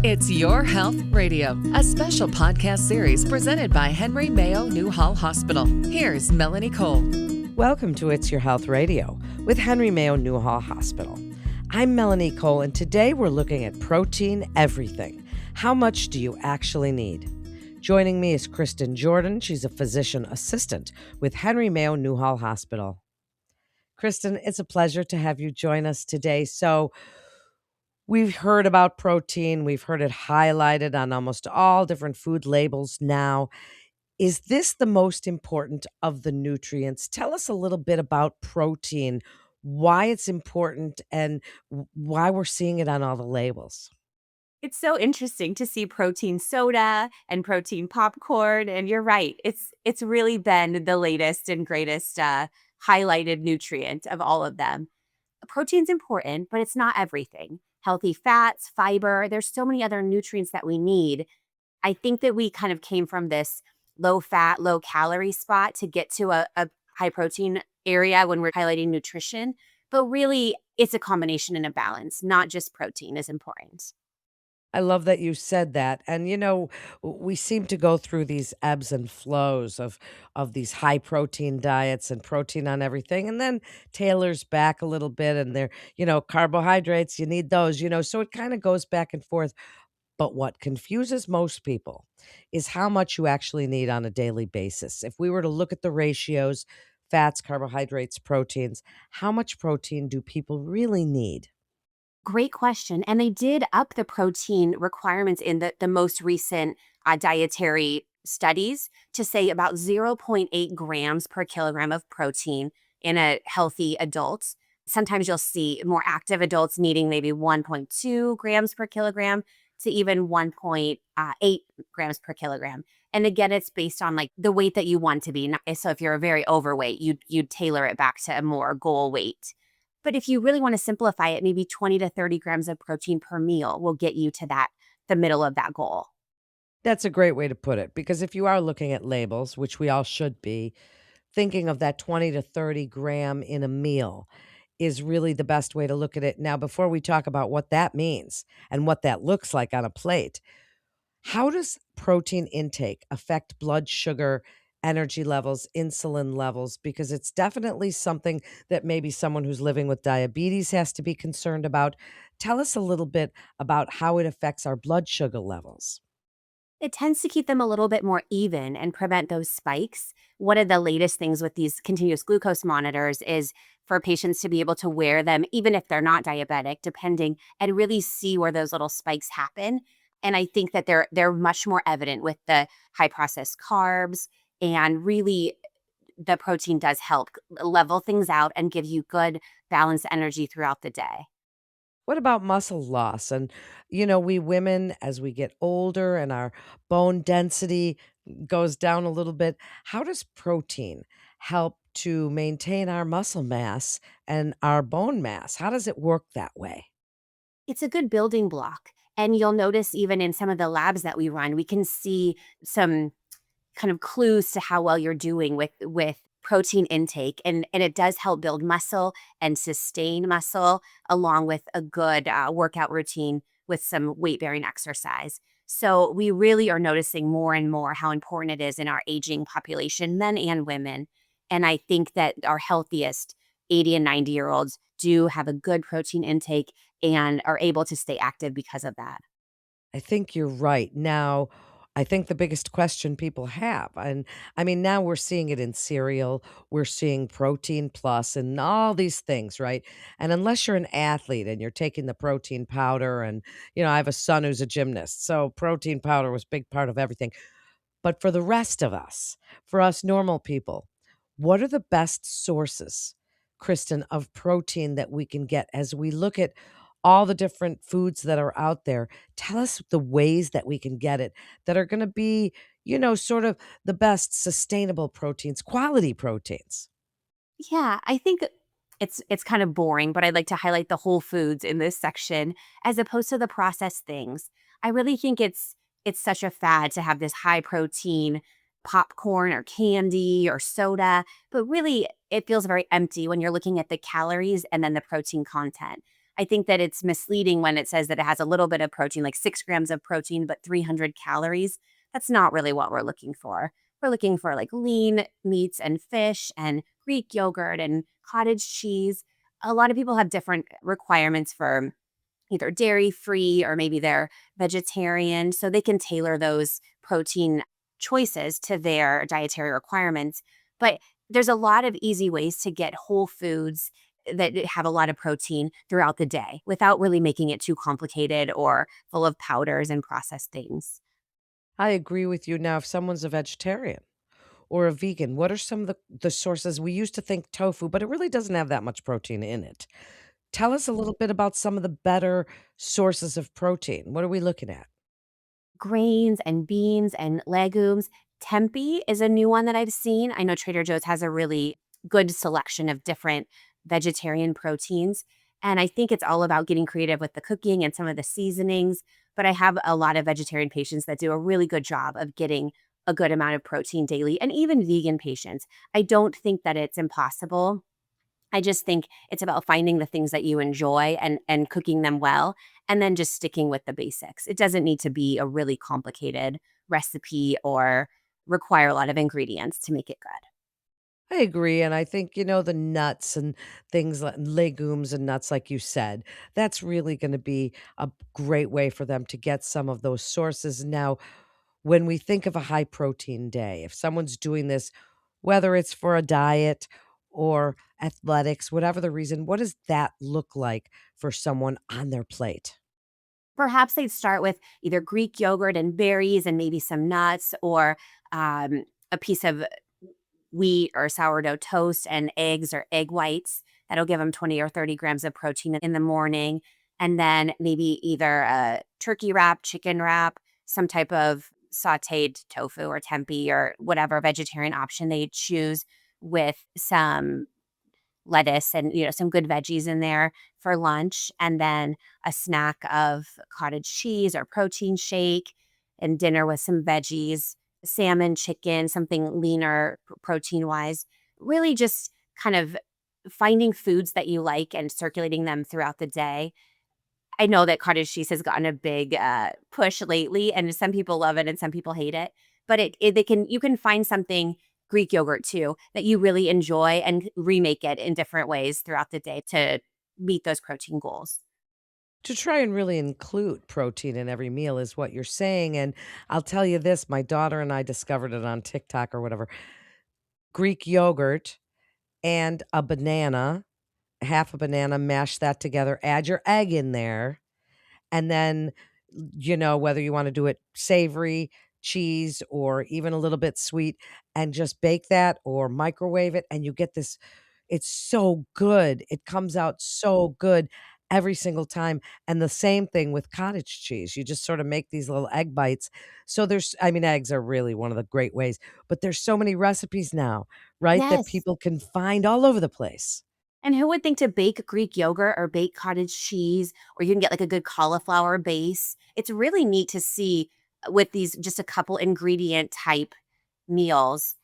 It's Your Health Radio, a special podcast series presented by Henry Mayo Newhall Hospital. Here's Melanie Cole. Welcome to It's Your Health Radio with Henry Mayo Newhall Hospital. I'm Melanie Cole, and today we're looking at protein everything. How much do you actually need? Joining me is Kristin Jordan. She's a physician assistant with Henry Mayo Newhall Hospital. Kristin, it's a pleasure to have you join us today. So, we've heard about protein. We've heard it highlighted on almost all different food labels now. Is this the most important of the nutrients? Tell us a little bit about protein, why it's important, and why we're seeing it on all the labels. It's so interesting to see protein soda and protein popcorn, and you're right. It's really been the latest and greatest highlighted nutrient of all of them. Protein's important, but it's not everything. Healthy fats, fiber, there's so many other nutrients that we need. I think that we kind of came from this low fat, low calorie spot to get to a high protein area when we're highlighting nutrition. But really, it's a combination and a balance, not just protein is important. I love that you said that. And we seem to go through these ebbs and flows of these high protein diets and protein on everything, and then tailors back a little bit, and they're, carbohydrates, you need those, so it kind of goes back and forth. But what confuses most people is how much you actually need on a daily basis. If we were to look at the ratios, fats, carbohydrates, proteins, how much protein do people really need? Great question. And they did up the protein requirements in the most recent dietary studies to say about zero point 0.8 grams per kilogram of protein in a healthy adult. Sometimes you'll see more active adults needing maybe 1.2 grams per kilogram to even 1.8 grams per kilogram. And again, it's based on like the weight that you want to be. So if you're very overweight, you'd tailor it back to a more goal weight. But if you really want to simplify it, maybe 20 to 30 grams of protein per meal will get you to the middle of that goal. That's a great way to put it, because if you are looking at labels, which we all should be, thinking of that 20 to 30 gram in a meal is really the best way to look at it. Now, before we talk about what that means and what that looks like on a plate, how does protein intake affect blood sugar, energy levels, insulin levels? Because it's definitely something that maybe someone who's living with diabetes has to be concerned about. Tell us a little bit about how it affects our blood sugar levels. It tends to keep them a little bit more even and prevent those spikes. One of the latest things with these continuous glucose monitors is for patients to be able to wear them, even if they're not diabetic, depending, and really see where those little spikes happen. And I think that they're much more evident with the high processed carbs, and really the protein does help level things out and give you good balanced energy throughout the day. What about muscle loss? And, we women, as we get older and our bone density goes down a little bit, how does protein help to maintain our muscle mass and our bone mass? How does it work that way? It's a good building block. And you'll notice even in some of the labs that we run, we can see some kind of clues to how well you're doing with protein intake, and it does help build muscle and sustain muscle along with a good workout routine with some weight bearing exercise. So we really are noticing more and more how important it is in our aging population, men and women. And I think that our healthiest 80 and 90-year-olds do have a good protein intake and are able to stay active because of that. I think you're right. Now, I think the biggest question people have, and I mean, now we're seeing it in cereal, we're seeing protein plus and all these things, right? And unless you're an athlete and you're taking the protein powder, and, I have a son who's a gymnast, so protein powder was a big part of everything. But for the rest of us, for us normal people, what are the best sources, Kristen, of protein that we can get as we look at all the different foods that are out there? Tell us the ways that we can get it that are going to be, sort of the best sustainable proteins, quality proteins. Yeah, I think it's kind of boring, but I'd like to highlight the whole foods in this section as opposed to the processed things. I really think it's such a fad to have this high protein popcorn or candy or soda, but really it feels very empty when you're looking at the calories and then the protein content. I think that it's misleading when it says that it has a little bit of protein, like 6 grams of protein, but 300 calories. That's not really what we're looking for. We're looking for like lean meats and fish and Greek yogurt and cottage cheese. A lot of people have different requirements for either dairy free or maybe they're vegetarian. So they can tailor those protein choices to their dietary requirements. But there's a lot of easy ways to get whole foods that have a lot of protein throughout the day without really making it too complicated or full of powders and processed things. I agree with you. Now, if someone's a vegetarian or a vegan, what are some of the sources? We used to think tofu, but it really doesn't have that much protein in it. Tell us a little bit about some of the better sources of protein. What are we looking at? Grains and beans and legumes. Tempeh is a new one that I've seen. I know Trader Joe's has a really good selection of different vegetarian proteins. And I think it's all about getting creative with the cooking and some of the seasonings. But I have a lot of vegetarian patients that do a really good job of getting a good amount of protein daily, and even vegan patients. I don't think that it's impossible. I just think it's about finding the things that you enjoy and cooking them well, and then just sticking with the basics. It doesn't need to be a really complicated recipe or require a lot of ingredients to make it good. I agree, and I think, the nuts and things like legumes and nuts, like you said, that's really gonna be a great way for them to get some of those sources. Now, when we think of a high protein day, if someone's doing this, whether it's for a diet or athletics, whatever the reason, what does that look like for someone on their plate? Perhaps they'd start with either Greek yogurt and berries and maybe some nuts, or a piece of wheat or sourdough toast and eggs or egg whites. That'll give them 20 or 30 grams of protein in the morning. And then maybe either a turkey wrap, chicken wrap, some type of sauteed tofu or tempeh or whatever vegetarian option they choose, with some lettuce and some good veggies in there for lunch, and then a snack of cottage cheese or protein shake, and dinner with some veggies, salmon, chicken, something leaner protein wise. Really just kind of finding foods that you like and circulating them throughout the day. I know that cottage cheese has gotten a big push lately, and some people love it and some people hate it. But they can you can find something Greek yogurt too that you really enjoy and remake it in different ways throughout the day to meet those protein goals. To try and really include protein in every meal is what you're saying, and I'll tell you this, my daughter and I discovered it on TikTok or whatever. Greek yogurt and a banana, half a banana, mash that together, add your egg in there, and then, whether you wanna do it savory, cheese, or even a little bit sweet, and just bake that or microwave it, and you get this. It's so good. It comes out so good every single time, and the same thing with cottage cheese. You just sorta make these little egg bites. So eggs are really one of the great ways, but there's so many recipes now, right, that Yes. people can find all over the place. And who would think to bake Greek yogurt or bake cottage cheese, or you can get like a good cauliflower base? It's really neat to see with these just a couple ingredient type meals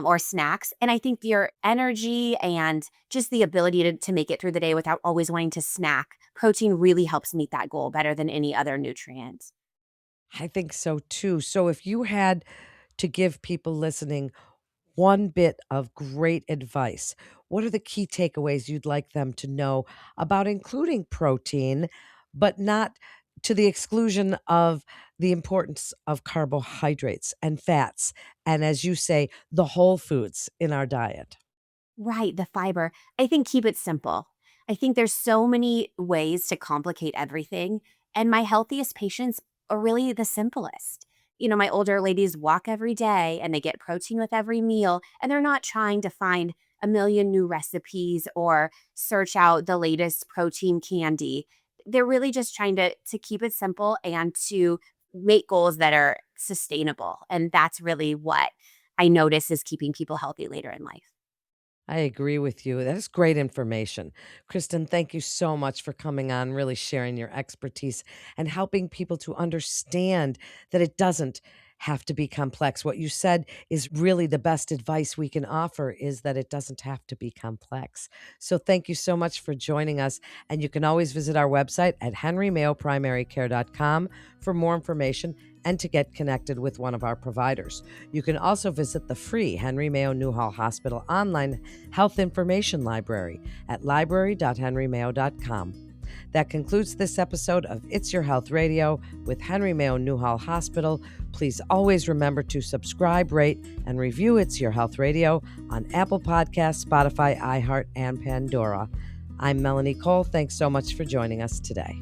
or snacks. And I think your energy and just the ability to make it through the day without always wanting to snack, protein really helps meet that goal better than any other nutrient. I think so too. So if you had to give people listening one bit of great advice, what are the key takeaways you'd like them to know about including protein, but not to the exclusion of the importance of carbohydrates and fats, and as you say, the whole foods in our diet? Right, the fiber. I think keep it simple. I think there's so many ways to complicate everything, and my healthiest patients are really the simplest. My older ladies walk every day and they get protein with every meal, and they're not trying to find a million new recipes or search out the latest protein candy. They're really just trying to keep it simple and to make goals that are sustainable. And that's really what I notice is keeping people healthy later in life. I agree with you. That is great information. Kristen, thank you so much for coming on, really sharing your expertise and helping people to understand that it doesn't have to be complex. What you said is really the best advice we can offer, is that it doesn't have to be complex. So thank you so much for joining us. And you can always visit our website at henrymayoprimarycare.com for more information and to get connected with one of our providers. You can also visit the free Henry Mayo Newhall Hospital online health information library at library.henrymayo.com. That concludes this episode of It's Your Health Radio with Henry Mayo Newhall Hospital. Please always remember to subscribe, rate, and review It's Your Health Radio on Apple Podcasts, Spotify, iHeart, and Pandora. I'm Melanie Cole. Thanks so much for joining us today.